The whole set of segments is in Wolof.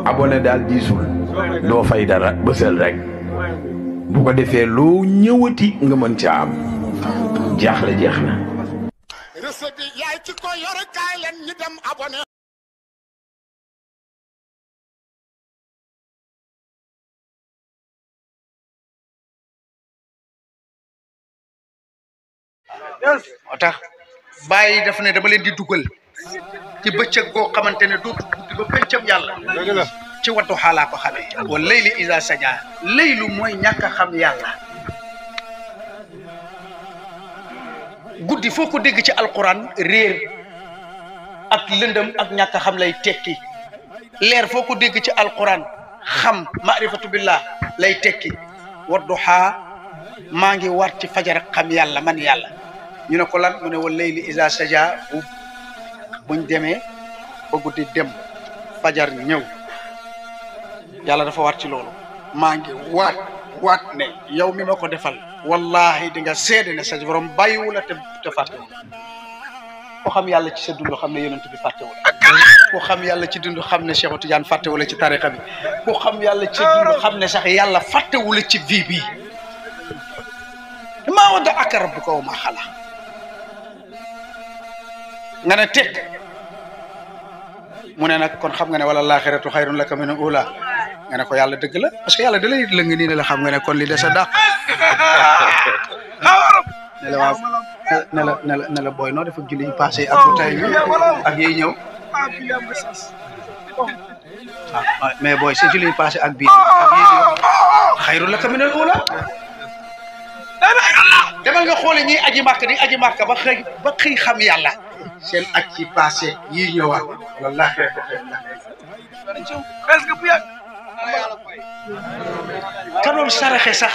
abonné daal diisul doo fay dara bësal rek bu ko defee loo ñëwati nga mën ca am jaaxle jeex na. recette bi yaay ci ko yore kaay leen ñu dem abonné. moo tax bàyyi daf ne dama leen di dugal ci bëccëg boo xamante ne dootu guddi ba pencam yàlla ci wattu xaalaa ko xamee wa layli isa saja laylu mooy ñàkk a xam yàlla guddi foo ko dégg ci alquran réer ak lëndëm ak ñàkk a xam lay tekki leer foo ko dégg ci alquran xam maarifatu billah lay tekki waddu xaa maa ngi war ci fajar xam yàlla man yàlla ñu ne ko lan mu ne wa layli isa saja buñ demee ba guddi dem fajar ñëw yàlla dafa waat ci loolu maa ngi waat ne yow mi ma ko defal wallahi di nga seede ne sa borom bàyyiwu la te fàttewul ko xam yàlla ci sa dund xam ne yonent bi fàttewul ko xam yàlla ci dund xam ne Cheikh Tidiane fàttewul ci tariqa bi ko xam yàlla ci dund xam ne sax yàlla fàttewul ci vie bi maa wadda aka rabbuka wa maa xala nga ne teg mu ne nag kon xam nga ne wala laaxiratu xayrun laka mina ula nga ne ko yàlla dëgg la parce que yàlla da lay lëng nii ne la xam nga ne kon li des a dàq ne la waaw ne la booy noo def ak julli yi passé ak bu tay bi ak yiy ñëw mais booy si julli yi passé ak bii ak yiy ñëw xayrun laka mina ula demal nga xoole ñiy aji màkk di aji màkk ba xëy xam yàlla seen aj ci passé yii ñëwaat wallahi parce que bu yàgg kanoon saraxe sax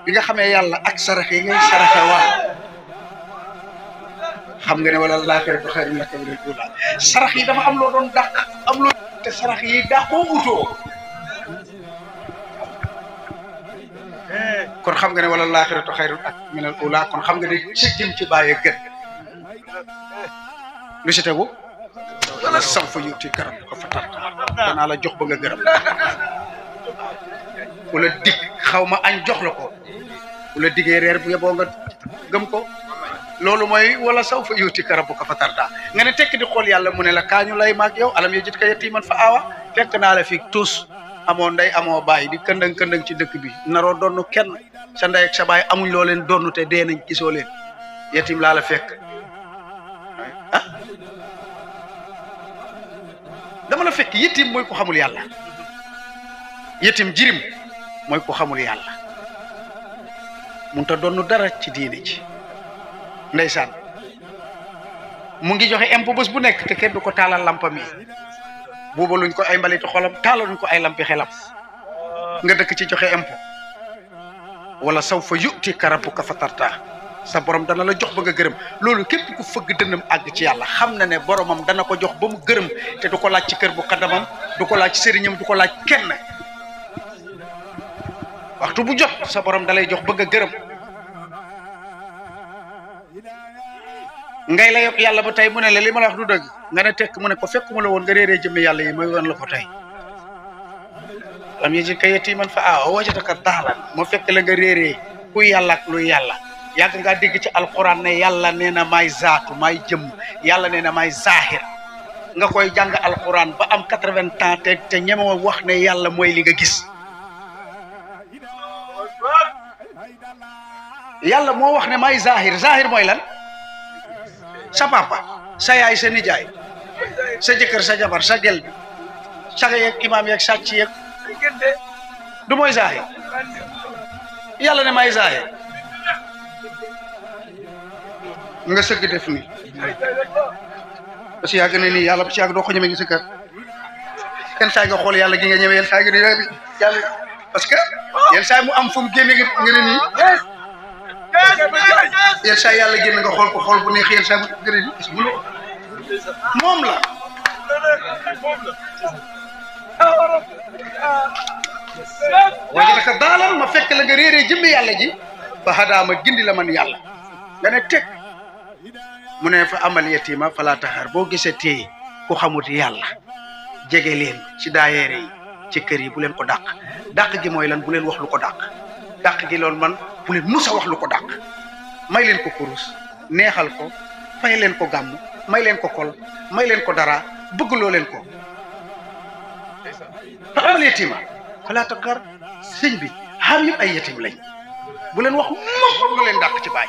bi nga xamee yàlla ak saraxe yi ngay saraxe waa xam nga ne wala laaxiratu xayrun laka mina l-uulaa sarax yi dafa am loo doon dàq am loo te sarax yi dàqoo utoo kon xam nga ne wala laaxiratu xayrun mina l-uulaa kon xam nga ne ci jëm ci bàyyi gën lu si tegu wala sawfa yu'tika rabbuka fatardaa danaa la jox ba nga gërëm wala dig xaw ma añ jox la ko wala diggee reer bu yeboo nga gëm ko loolu mooy wala sawfa yu'tika rabbuka fatardaa nga ne tekk di xool yàlla mu ne la kaañu lay maag yow alam yajidka yatiiman fa aawa fekk naa la fi tous amoo ndey amoo baay di këndëng këndëng ci dëkk bi naroo donnu kenn sa ndey ak sa baay amuñ loo leen donnu te dee nañ gisoo leen yatim laa la fekk dama la fekk yëttim mooy ko xamul yàlla yëttim jirim mooy ko xamul yàlla mun ta doonu dara ci diine ci ndeysaan mu ngi joxe impôt bés bu nekk te kenn du ko taalal lampam yi booba luñ ko ay mbalitu xolam taalaluñ ko ay lampi xelam nga dëkk ci joxe impôt wala sawfa yu'tika rabbuka fatardaa sa borom dana la jox ba nga gërëm loolu képp ku fëgg dënnam àgg ci yàlla xam na ne boromam dana ko jox ba mu gërëm te du ko laaj ci kër bu xaddamam du ko laaj ci sëriñam du ko laaj kenn waxtu bu jot sa borom dalay jox ba nga gërëm ngay la yokk yàlla ba tey mu ne la li ma la wax du dëgg nga ne tekk mu ne ko fekk mu la woon nga réeree jëmme yàlla yi mooy woon la ko tey lam yajidka yatiiman fa aawa wa wajadaka daalan moo fekk la nga réeree ku yàlla ak luy yàlla yàgg ngaa dégg ci alquran ne yàlla nee na maay zaatu maay jëmm yàlla nee na maay zahir nga koy jàng alquran ba am 80 ans te ñemoo wax ne yàlla mooy li nga gis yàlla moo wax ne maay zahir zahir mooy lan sa papa sa yaay sa nijaay sa jëkkër sa jabar sa gel bi saga yeeg imaam yeeg sàcc yeeg du mooy zahir yàlla ne maay zahir nga sëgg def nii parce que yàgg na nii yàlla parce que yàgg doo ko ñemee ngi sa kër yenn saa yi nga xool yàlla gi nga ñëwee yenn saa yi nga ne yàlla parce que yenn saa yi mu am fu mu génne nga ne nii yenn saa yi yàlla génn nga xool ko xool bu neex yenn saa yi mu gën a gis bu moom la wajadaka daalan ma fekk la nga réeree jëmmi yàlla ji ba hadaama gindi la man yàlla nga ne teg mu ne fa amal yatiima falaa taxaar boo gisee tey ku xamut yàlla jege leen ci daayeere yi ci kër yi bu leen ko dàq gi mooy lan bu leen wax lu ko dàq gi loolu man bu leen musa wax lu ko dàq may leen ko kurus neexal ko fay leen ko gàmm may leen ko kol may leen ko dara bëggloo leen ko fa amal yetima falaa taqhar sëñ bi xam yëpp ay yetim lañ bu leen wax mukk lu leen dàq ci baay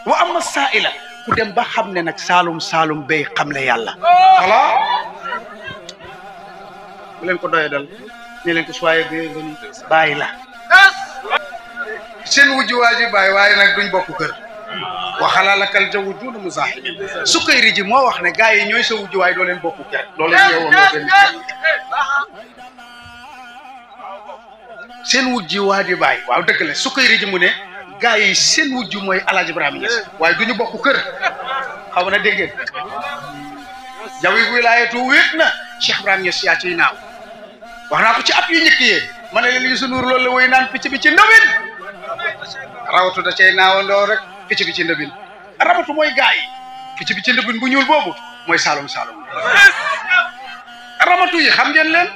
wa amma saa'ila ku dem ba xam ne nag saalum bay xamle yàlla voilà bu leen ko doye dal ne leen ko soyez bienvenue bàyyi la seen wujju waa ji bàyyi waaye nag duñ bokk kër waxalalakal jaww duuna musaaxib Sukayri ji moo wax ne gars yi ñooy sa wujju waaye doo leen bokk kër doo leen yeewoo benn seen wujji waa ji bàyyi waaw dëgg la Sukayri ji mu ne gars yi seen wujju mooy Alaaji Ibrahima Niass waaye duñu bokk kër xaw na dégg ngeen jawi wilaayatu wéet na Cheikh Ibrahima Niass yaa ciy naaw wax naa ko ci at yu njëkk yee ma ne leen Youssou Ndour loolu la woy naan picc bi ci ndawin rawatu da cay naawandoo rek picc bi ci ndëbin rabatu mooy gaa yi picc bi ci ndëbin bu ñuul boobu mooy saalum ramatu yi xam ngeen leen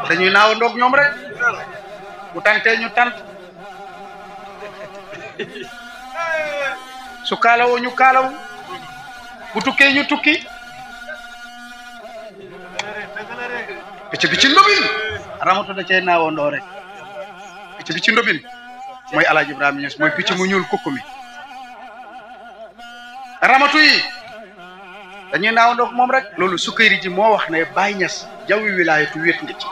dañuy naawandoog ñoom rek bu tantee ñu tant su kaalawoo ñu kaalaw bu tukkee ñu tukki picc bi ci ndëbin ramatu da cay naawandoo rek picc bi ci ndëbin mooy Alaaji Ibrahima Niass mooy picc mu ñuul kukku mi ramatu yi dañuy naawandoog moom rek loolu Sukayri ji moo wax ne Baay Ñas jawwi wilaayatu wéet nga ci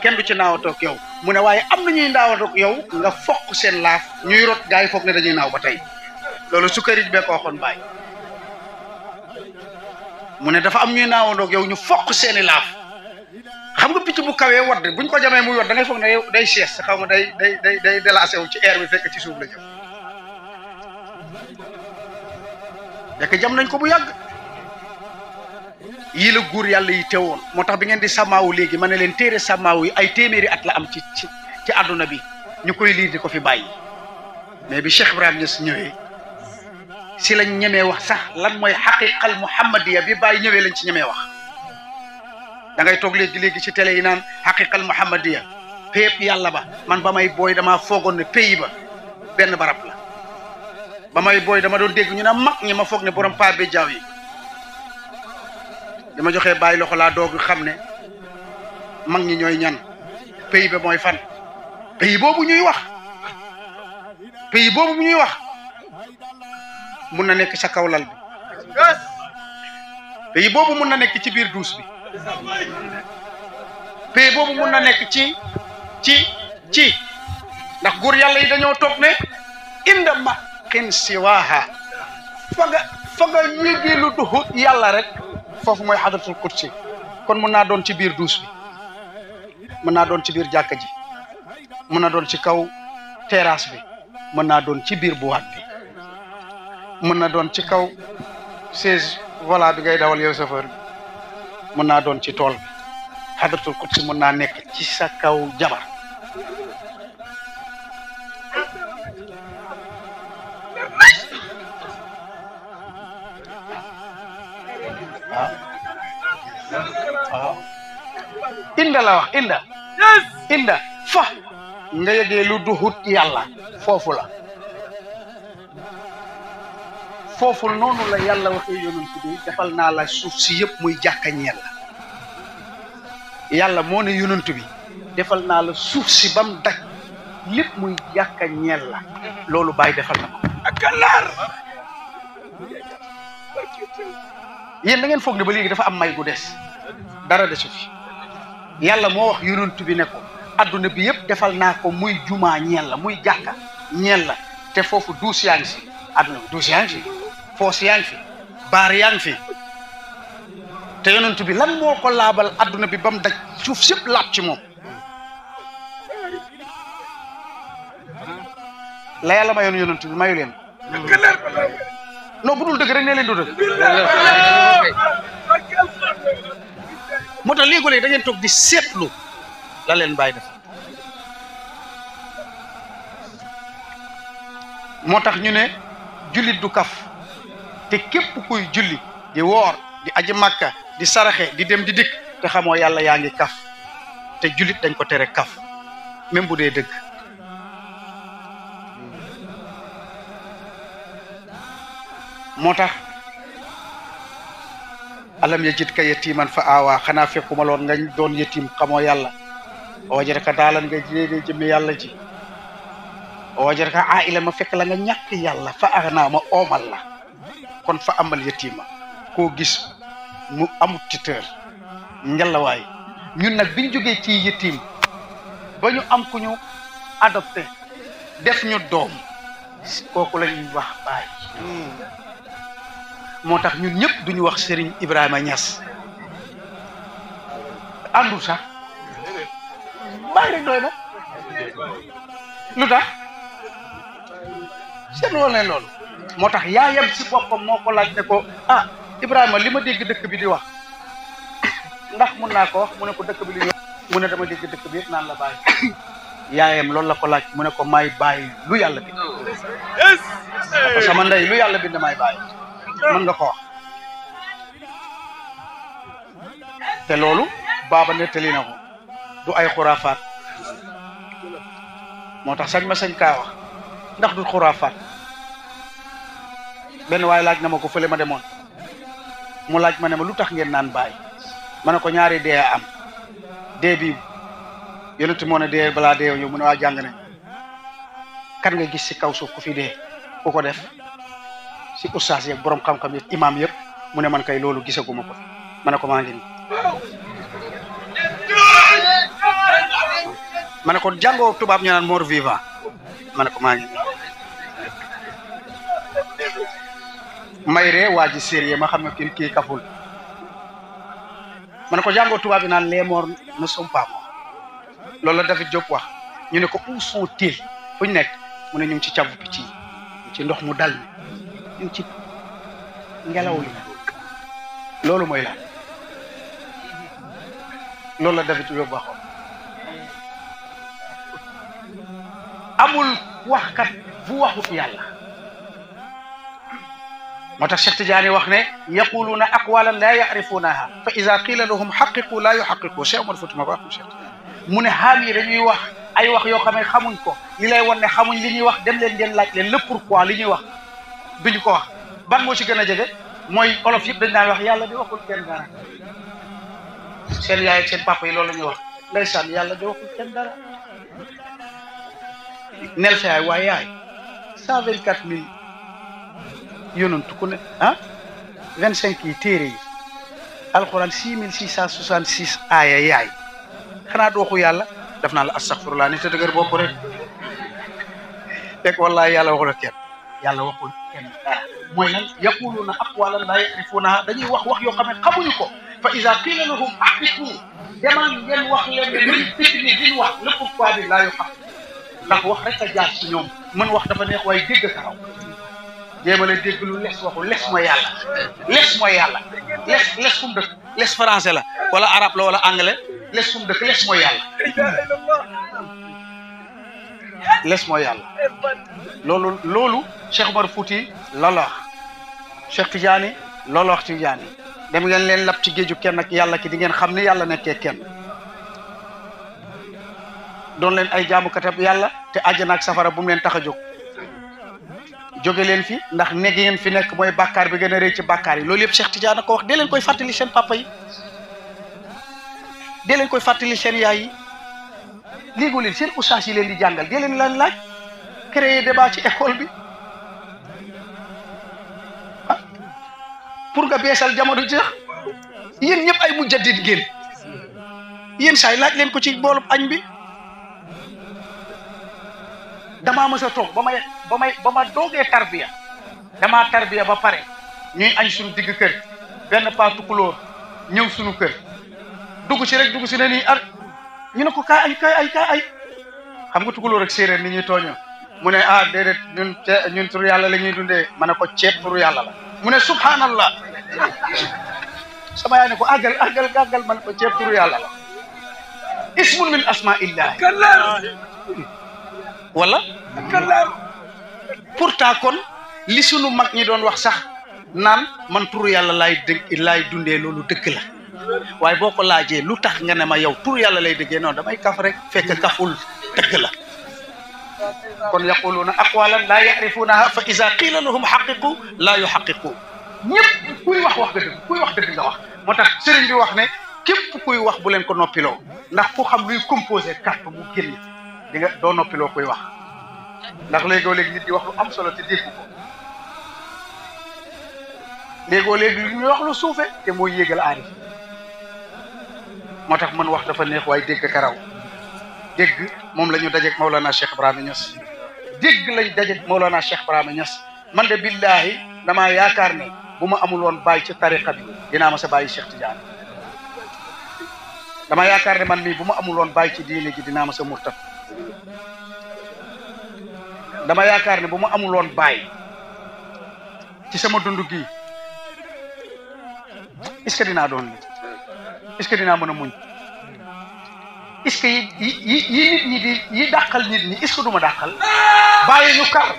kenn du ci naawandoog yow mu ne waaye am na ñuy naawandoog yow nga fokk seen laaf ñuy rot gaa yi foog ne dañuy naaw ba tey loolu Sukayri ji bee ko waxoon Baay mu ne dafa am ñuy naawandoog yow ñu fokk seeni laaf xam nga picc bu kawee wadd buñ ko jamee muy wadd da ngay foog ne day sieste xaw ma day délassé wu ci air bi fekk ci suuf la jëm fekk jam nañ ko bu yàgg yii la góor yàlla yi teewoon moo tax bi ngeen di sàmmaawu léegi ma ne leen téere sàmmaawu yi ay téeméeri at la am ci àdduna bi ñu koy liir di ko fi bàyyi mais bi Cheikh Ibrahima Niass ñëwee si lañ ñemee wax sax lan mooy xaqiqal muhammadiya bi bàyyi ñëwee lañ ci ñemee wax da ngay toog léegi ci télé yi naan xaqiqal muhammadiya péep yàlla ba man ba may booy damaa foogoon ne pays ba benn barab la ba may booy dama doon dégg ñu ne mag ñi ma foog ne borom paa be jaaw yi dama joxee bàyyi loxo laa doog xam ne mag ñi ñooy ñan pays ba mooy fan pays boobu ñuy wax mun na nekk sa kaw lal bi pays boobu mun na nekk ci biir duus bi pays boobu mun na nekk ci ndax góor yàlla yi dañoo toog ne inda ma xin siwaaha fa nga yéegee lu duxut yàlla rek foofu mooy xadratul kursi kon mun naa doon ci biir duus bi mën naa doon ci biir jàkka ji mën na doon ci kaw terrasse bi mën naa doon ci biir boîte bi mën na doon ci kaw siège voilà bi ngay dawal yow chauffeur bi mën naa doon ci tool bi xadratul kursi mën naa nekk ci sa kaw jabar waaw inda la wax inda fa nga yëgee lu duhut yàlla foofu la foofu noonu la yàlla waxee yonent bi defal naa la suuf si yëpp muy jàkka ñeel la yàlla moo ne yonent bi defal naa la suuf si bam daj lépp muy jàkka ñeel la loolu bàyyi defal na ko ak laar yéen da ngeen foog ne ba léegi dafa am may gu des dara desu fi yàlla moo wax yonent bi ne ko adduna bi yëpp defal naa ko muy jumaa ñeel la muy jàkka ñeel la te foofu duus yaa ngi fi adduna bi duus yaa ngi fi foos yaa ngi fi baar yaa ngi fi te yonent bi lan moo ko laabal adduna bi ba mu daj suuf sëpp laab ci moom la yàlla mayoon yonent bi mayu leen non bu dul dëgg rek ne leen du dëgg moo tax léegi da ngeen toog di seetlu la leen bàyyi def moo tax ñu ne jullit du kaf te képp kuy julli di woor di aji màkka di saraxe di dem di dikk te xamoo yàlla yaa ngi kaf te julit dañ ko tere kaf même bu dee dëgg moo tax alam yajidka yatiman fa awa xanaa fekkuma loon nga doon yetim xamoo yàlla wajadaka daalan nga jéedee jëmme yàlla ji wajadaka aila ma fekk la nga ñàkk yàlla fa aghnaa ma oomal la kon fa amal yetima koo gis mu amut tuteur ngelawaay ñun nag biñ jógee ci yetim ba ñu am ku ñu adopté def ñu doom kooku la ñuy wax baay moo tax ñun ñëpp duñu wax Serigne Ibrahima Niass àndul sax bàyyi rek doy na lu tax seetloo leen loolu moo tax yaayam si boppam moo ko laaj ne ko ah Ibrahima li ma dégg dëkk bi di wax ndax mun naa ko wax mu ne ko dëkk bi li mu ne dama dégg dëkk bi yëpp naan la bàyyi yaayam loolu la ko laaj mu ne ko may bàyyi lu yàlla bind parce que sama ndey lu yàlla bind may bàyyi mën nga ko wax te loolu baaba nettali na ko du ay xuraafaat moo tax sañ ma sañ kaa wax ndax du xuraafaat benn waaye laaj na ma ko fële ma demoon mu laaj ma ne ma lu tax ngeen naan bàyyi ma ne ko ñaari dee am dee bi yonent moo ne dee balaa dee yow mu ne waa jàng nañ kan nga gis si kaw suuf ku fi dee ku ko def si ustaas yeeg borom xam-xam yëpp imam yëpp mu ne man kay loolu gisaguma ko ma ne ko maa ngi nii ma ne ko jàngoo tubaab ñu naan mort vivant ma ne ko maa ngi nii may ree waa ji sérieux ma xam ne kii kaful ma ne ko jàngoo tubaab yi naan les morts ne sont pas morts loolu la David Diop wax ñu ne ko où sont-ils fu ñu nekk mu ne ñu ngi ci cabu picc yi ci ndox mu dal ñu ngi ci ngelaw li loolu mooy la loolu la David Diop waxoon amul waxkat bu waxut yàlla moo tax Cheikh Tidiane wax ne yaquluuna aqwalan la ya'rifunaha fa ida qila lahum xaqiqu la yuxaqiqu Cheikh Omar Fouti ma ko wax Cheikh mu ne xaam yi dañuy wax ay wax yoo xam ne xamuñ ko li lay won ne xamuñ li ñuy wax dem leen ngeen laaj leen le pourquoi li ñuy wax duñu ko wax ban moo ci gën a jege mooy olof yëpp dañ daan wax yàlla di waxul kenn dara seen yaay ak seen papa yi loolu la ñuy wax ndeysaan yàlla di waxul kenn dara nel sa yaay waaye yaay 124 000 yonantu ku ne ah 25 yi téere yi alxuraan 6666 aaya yaay xanaa du waxu yàlla daf naa la astaghfirullah ni te dëgër bopp rek fekk wallahi yàlla waxul kenn yàlla waxul kenn dara mooy lan yaquluna aqwalan la ya'rifunaha dañuy wax yoo xam ne xamuñu ko fa iza qila lahum haqiqu demal ngeen wax leen ne luñ technique di wax le pourquoi bi laa yu xam ndax wax rek a jaar ci ñoom mën wax dafa neex waaye dégg karaw jéem a la dégg lu les waxu les mooy yàlla les mooy yàlla les fu mu dëkk les français la wala arabe la wala anglais les fu mu dëkk les mooy yàlla les mooy yàlla loolu Cheikh Omar Fouti loolu wax Cheikh Tidiane loolu wax Tidiane dem ngeen leen lab ci géeju kenn ak yàlla ki di ngeen xam ni yàlla nekkee kenn doon leen ay jaamukatab yàlla te àjjana ak safara bu mu leen tax a jóg jóge leen fi ndax nekk ngeen fi nekk mooy bàkkaar bi gën a rëy ci bàkkaar yi loolu yëpp Cheikh Tidiane ko wax dee leen koy fàttali seen papa yi dee leen koy fàttali seen yaay yi léegoo leen seen ustaas yi leen di jàngal dee leen lan laaj créer débat ci école bi ah pour nga beesal jamono jeex yéen ñëpp ay mujaddid ngeen yéen saay laaj leen ko ci boolub añ bi damaa mës a toog ba ma doogee tarbiya damaa tarbiya ba pare ñuy añ suñu digg kër benn paa tukulóor ñëw suñu kër dugg si ne nii ñu ne ko kaay añ xam nga tukulóor ak séeréer ni ñuy tooñoo mu ne ah déedéet ñun turu yàlla la ñuy dundee ma ne ko ceeb turu yàlla la mu ne subhanallah sama yaay ne ko àggal ma ne ko ceeb turu yàlla la ismun min asmaillah wala pourtant kon li sunu mag ñi doon wax sax naan man turu yàlla laay dundee loolu dëgg la waaye boo ko laajee lu tax nga ne ma yow turu yàlla lay dëggee noonu damay kaf rek fekk kaful dëgg la kon yaquluuna aqwalan laa ya'rifuunaha fa iza qiila lahum xaqiqu laa yuxaqiqu ñëpp kuy wax nga dëgg kuy wax dëgg nga wax moo tax sëriñ bi wax ne képp kuy wax bu leen ko noppiloo ndax ku xam luy composé carte bu génn di nga doo noppiloo kuy wax ndax léegoo-léegi nit di wax lu am solo te dégg ko léegoo-léegi lu ñuy wax lu suufe te mooy yéegal aarif moo tax man wax dafa neex waaye dégg karaw dégg moom la ñu dajeeg Maulana Cheikh Ibrahima Niass dégg lañ dajeeg Maulana Cheikh Ibrahima Niass man de billahi damaa yaakaar ne bu ma amul woon bàyyi ci tariqa bi dinaa ma sa bàyyi Cheikh Tidiane damaa yaakaar ne man mii bu ma amul woon bàyyi ci diine ji dinaa ma sa murtat dama yaakaar ne bu ma amul woon bàyyi ci sama dund gii est-ce que dinaa doon li est-ce que dinaa mën a muñ est-ce que yi nit ñi di yi dàqal nit ñi est-ce que du ma dàqal bàyyi ñu kar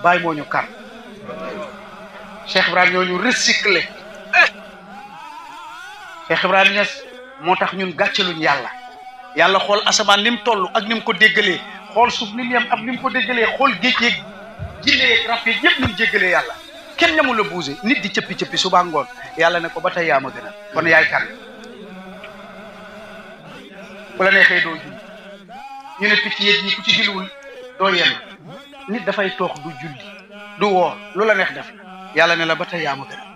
bàyyi moo ñu kar Cheikh Ibrahima ñoo ñu recyclé Cheikh Ibrahima Niass moo tax ñun gàcceluñ yàlla xool asamaan ni mu toll ak ni mu ko déggalee xool suuf ni mu yem ak ni mu ko déggalee xool géej yeeg jinne yeeg rab yeeg yëpp ni mu jéggalee yàlla kenn ñamul la bougé nit di cëppi suba ngoon yàlla ne ko ba tey yaa ma gënal kon yaay kan bu la neexee doo julli ñu ne picc yeeg yi ku ci julliwul doo yenn nit dafay toox du julli du woor lu la neex def yàlla ne la ba tey yaa ma gënal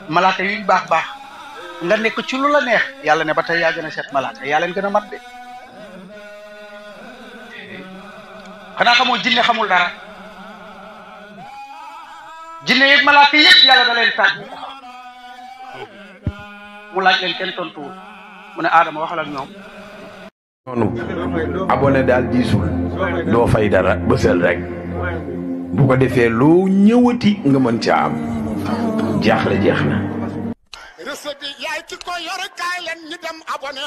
malaaka yuñ baax nga nekk ci lu la neex yàlla ne ba tey yaa gën a set malaaka yaa leen gën a mat de xanaa xamoo jinne xamul dara jinne yeeg malaaka yëpp yàlla da leen tàgg mu laaj leen kenn tontuwul mu ne Adama waxal ak ñoom noonu abonné daal diisul doo fay dara bësal rek bu ko defee loo ñëwati nga mën ca am jaaxle jeex na recette bi yaay ci ko yor kaay leen ñu dem abonné